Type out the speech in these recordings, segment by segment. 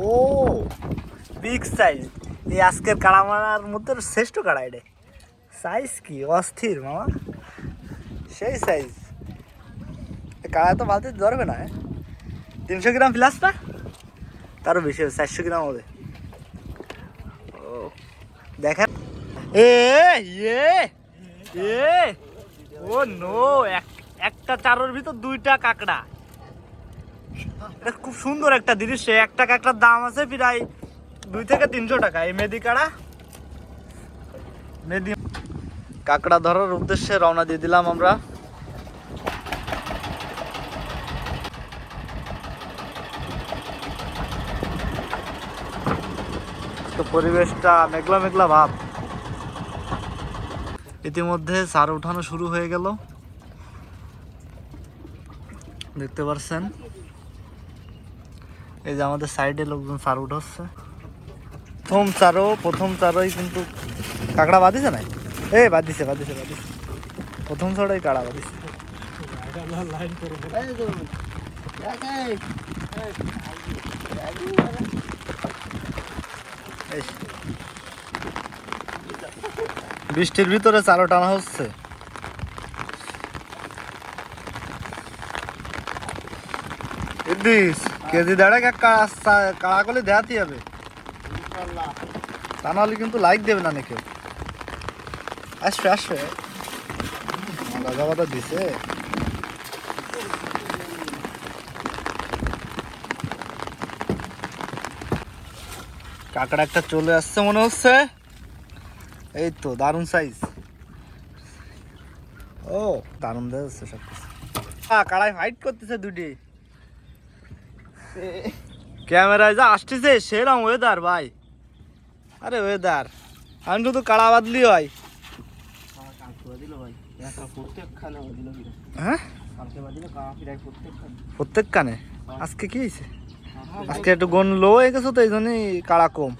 ও big size, এই আজকের কাড়া মারার মধ্যে শ্রেষ্ঠ কাড়া এটা। সাইজ কি অস্থির মামা, সেই সাইজ। কাড়া তো বালতি ধরবে না। 300 গ্রাম প্লাস না, তারও বেশি হবে, 400 গ্রাম হবে। ও দেখেন, এ ইয়ে এ ও নো, একটা চারোর ভিতর দুইটা কাঁকড়া। এটা খুব সুন্দর একটা দৃশ্য। একটা কাঁকড়ার দাম আছে প্রায় 200 থেকে 300 টাকা। এই মেদি কাঁকড়া, মেদি কাঁকড়া ধরার উদ্দেশ্যে রওনা দিয়ে দিলাম আমরা। তো পরিবেশটা মেঘলা মেঘলা ভাব। ইতিমধ্যে চার উঠানো শুরু হয়ে গেল, দেখতে পাচ্ছেন। এই যে আমাদের সাইডে লোকজন চার উঠাচ্ছে। প্রথম চারই কিন্তু কাঁকড়া বাঁধিছে না, বাঁধিছে। প্রথম চারই কাঁকড়া বাঁধিছে। বৃষ্টির ভিতরে চারো টানা হচ্ছে। কেজি দেড়েক কাড়া করলে দেখাতেই হবে, তা নাহলে কিন্তু লাইক দেবে না নাকি। আসবে রাজা কথা দিছে। কাঁকড়া একটা চলে আসছে মনে হচ্ছে। এই তো দারুণ সাইজ। ও দারুণ দেখা যাচ্ছে সব কিছু। কাড়াই ফাইট করতেছে দুটি। ক্যামেরায় যা আসতেছে সেরকম ওয়েদার ভাই। আরে ওয়েদার, আমি শুধু কাড়া বাদলি হয়। হ্যাঁ প্রত্যেক কানে। আজকে কি হয়েছে? আজকে একটু গন লো হয়ে গেছে, তো এই জন্যই কাড়া কম।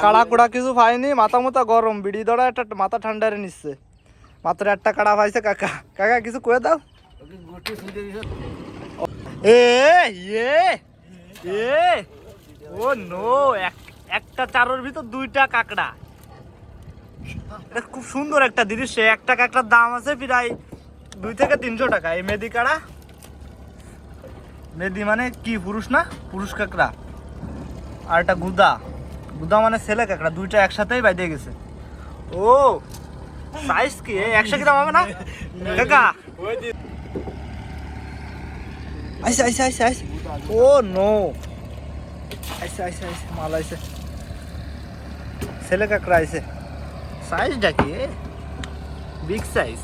কাড়া কুড়া কিছু পাইনি, মাথা গরম। বিড়ি ধরা একটা মাথা ঠান্ডারে নিচ্ছে। মাত্র একটা কাড়া পাইছে। কাকা কিছু কয়ে দাও। ও নো, একটা চারোর ভিতর দুইটা কাঁকড়া। এটা খুব সুন্দর একটা দৃশ্য। একটা কাঁকড়ার দাম আছে প্রায় 200 থেকে 300 টাকা। এই মেদি কাঁকড়া, মেদি মানে কি পুরুষ না, পুরুষ কাঁকড়া। আর একটা গুদা মানে ছেলে কাঁকড়া, দুইটা একসাথেই বাইরে গেছে। ও সাইজ কি 100 গ্রাম হবে না কাকা? আইসে ও নো, আইসে মাল আইসে, ছেলে কাঁকড়া আইসে। সাইজটা কি বিগ সাইজ।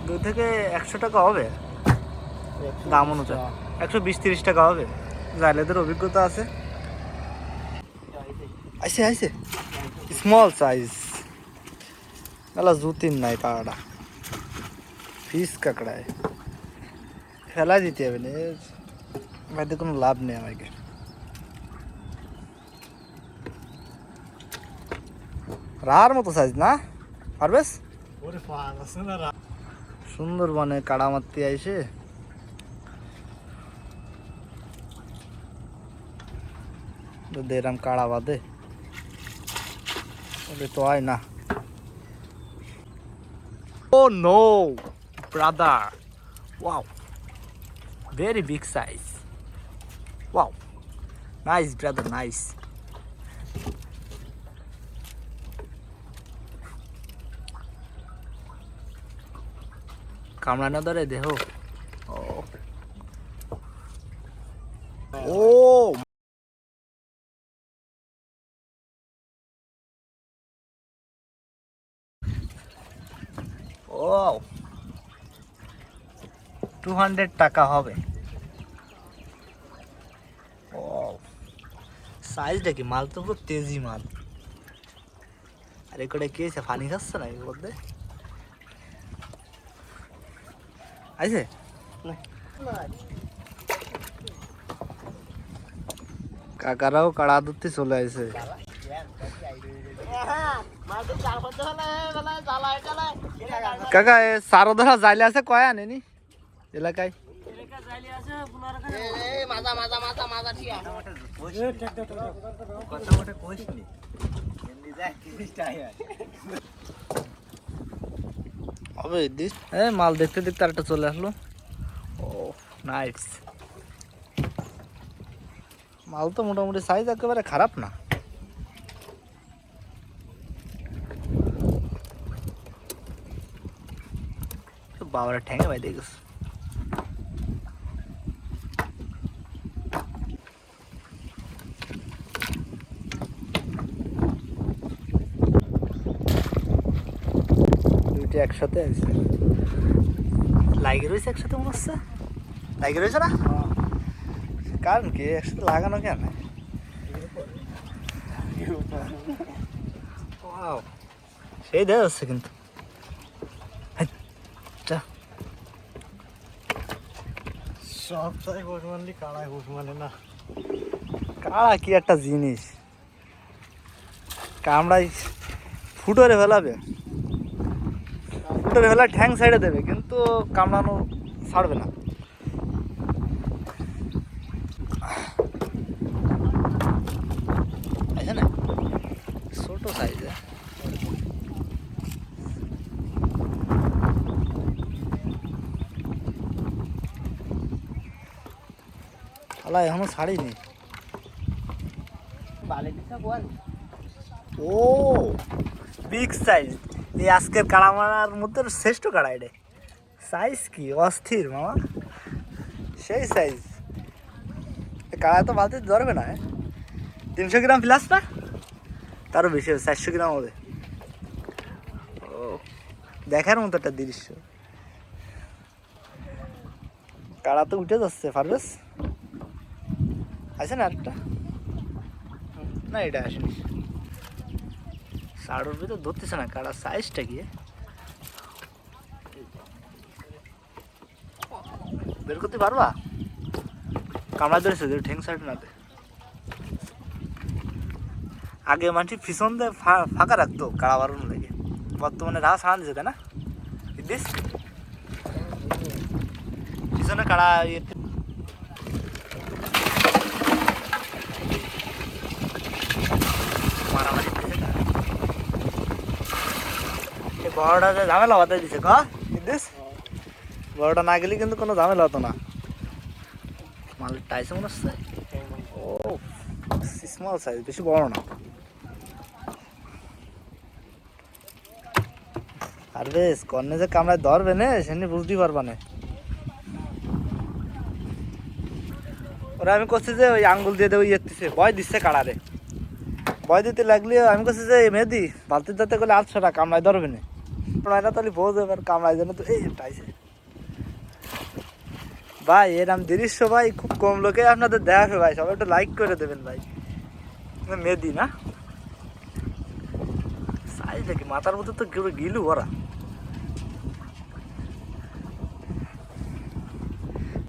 2 থেকে 100 টাকা হবে দাম অনুযায়ী। 120-30 টাকা হবে। জাইলেদের অভিজ্ঞতা আছে। আইসে স্মল সাইজ। মেলা জুতির নাই কাঁকড়া, ফিস কাঁকড়ায় ফেলা দিতে হবে না, বাড়িতে কোনো লাভ নেই আমাকে। রার মতো সাইজ না পারবেস? সুন্দরবনে কাড়া মারতে আইসে দেরাম কাড়া বাঁধে, তো হয় না। Oh no, brother! Wow, very big size. Wow, nice brother, nice. কামড়ানো ধরে দেহ। ও ও 200 টাকা হবে। ও সাইজটা কি, মাল তো পুরো তেজি মাল। আর এখানে কি আছে, পানি খাচ্ছে না এর মধ্যে? আইছে কাকারাও কাড়া ধরতে চলে আসে। কাকা সারো ধরা জাইলে আছে কয় আনেনি এলাকায়? মাল দেখতে দেখতে আরেকটা চলে আসলো। ও নাইস মাল তো মোটামুটি সাইজ একেবারে খারাপ না। বাবার ঠেঙে ভাই দেখিস দুইটা একসাথে আছে লাগিয়ে রয়েছে একসাথে মনে হচ্ছে লাগিয়ে রয়েছে না কারণ কি একসাথে লাগানো কেন সেই দেখা যাচ্ছে কিন্তু সব সাই ঘুষ মানলি কাড়ায় ঘুষ মানে না। কাড়া কি একটা জিনিস কামড়াই ফুটোরে ফেলাবে ফুটোরে ফেলা ঠ্যাং সাইডে দেবে কিন্তু কামড়ানো ছাড়বে না। আছে না ছোট সাইজে শালা এখনো ছাড়িনি। ও বিগ সাইজ এই আজকের কাড়া মারার মধ্যে শ্রেষ্ঠ কাড়া এটা সাইজ কি অস্থির মামা সেই সাইজ কাড়া তো বালতি ধরবে না 300 গ্রাম প্লাস না তারও বেশি হবে 400 গ্রাম হবে। ও দেখার মতো একটা দৃশ্য কাড়া তো উঠে যাচ্ছে পারবেশ আছে না আরেকটা না এটা আসেনি শাড়োর ভিতর ধরতেছে না কাড়া সাইজটা কি বের করতে পারবা কামড়া ধরেছে ঠেং সাইড না আগে মানুষ পিছন দিয়ে ফাঁকা রাখতো কাড়া বাড়ানো লেগে বর্তমানে রাহা সাড়ান দিছে তাই না দিস পিছনে কাড়া মারামারি বড়টা ঝামেলা হতে দিছে দিস বড়টা না গেলে কিন্তু কোনো ঝামেলা হতো না মাল টাইসে মনে হচ্ছে ও স্মল সাইজ বেশি বড় না আর বেশ কর্নে যে কামড়ায় ধরবে না সেনি বুঝতেই পারবা না ওরা আমি করছি যে ওই আঙ্গুল দিয়ে দেবো ইয়েছে ভয় দিচ্ছে কাড়ারে ভয় দিতে লাগলে আমি করছি যে মেহেদি বালতির দাঁতে করলে 800 টাকা কামড়ায় ধরবে না না তাহলে বোঝ এবার কামড়ায় যেন তো এই টাইসে ভাই এরম দৃশ্য ভাই খুব কম লোকে আপনাদের দেখাবে ভাই সবাই একটু লাইক করে দেবেন ভাই মেহেদি না সাইজ দেখি মাথার মধ্যে তো কেউ গিলু ওরা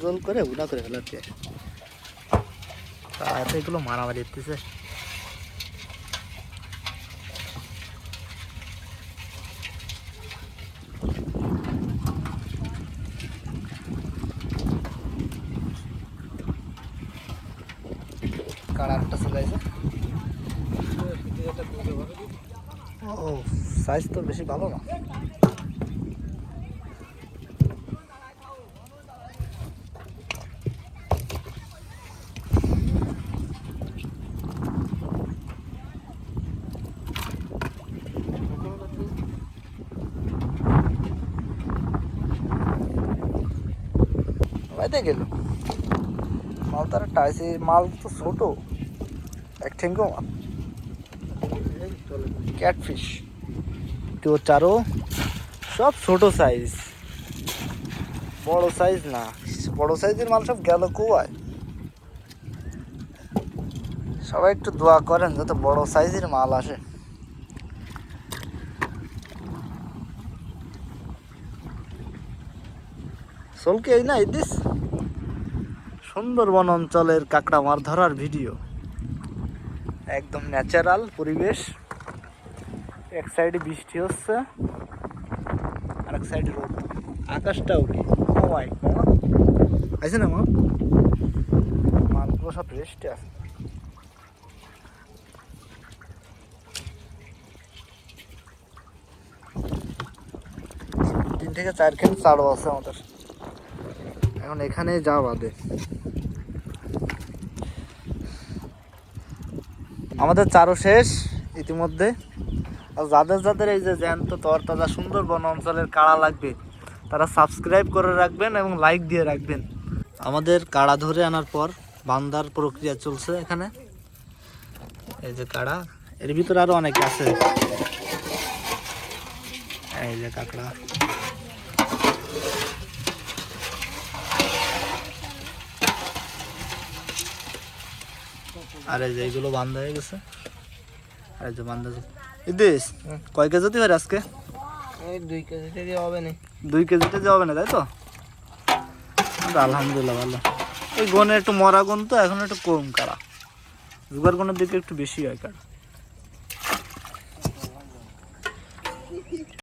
জল করে উনা করে ফেলাচ্ছে তাতে এগুলো মারামারি দিতেছে কালারটা চলে আসে ও সাইজ তো বেশি ভালো না বাইতে গেল মাল তার টাইসে মাল তো ছোট এক ঠেঙ্গো মাল ক্যাটফিশ তো চারো সব ছোট সাইজ বড় সাইজ না বড় সাইজের মাল সব গেল কুয়ায় সবাই একটু দোয়া করেন যাতে বড় সাইজের মাল আসে চলকে এই না ইদিস সুন্দরবন অঞ্চলের কাঁকড়া মাছ ধরার ভিডিও একদম ন্যাচারাল পরিবেশ এক সাইডে বৃষ্টি হচ্ছে আর এক সাইডে রোদ, আকাশটা উঠে হোয়াইট মামা আছে না মামা, মালগুলো সব রেস্টে আছে। তিন থেকে 4 খেন চারও আছে আমাদের, এখন এখানে যা বাদে। আমাদের চারও শেষ ইতিমধ্যে। আর যাদের যাদের এই যে জ্যান্ত তরতাজা সুন্দর বন অঞ্চলের কাড়া লাগবে তারা সাবস্ক্রাইব করে রাখবেন এবং লাইক দিয়ে রাখবেন। আমাদের কাড়া ধরে আনার পর বান্ধার প্রক্রিয়া চলছে এখানে। এই যে কাড়া, এর ভিতরে আরো অনেক আছে। এই যে কাঁকড়া, আর এই যে এইগুলো বান্ধা হয়ে গেছে। আর এই যে বান্ধা ইদিস কয় কেজিতে হয় আজকে? 2 কেজিতে দিয়ে হবে না। 2 কেজিতে দিয়ে হবে না, তাই তো? আলহামদুলিল্লাহ ভালো। এই গনে একটু মরা গুণ তো এখন একটু কম কাড়া, জুগার গুণের দিকে একটু বেশি হয় কাড়া।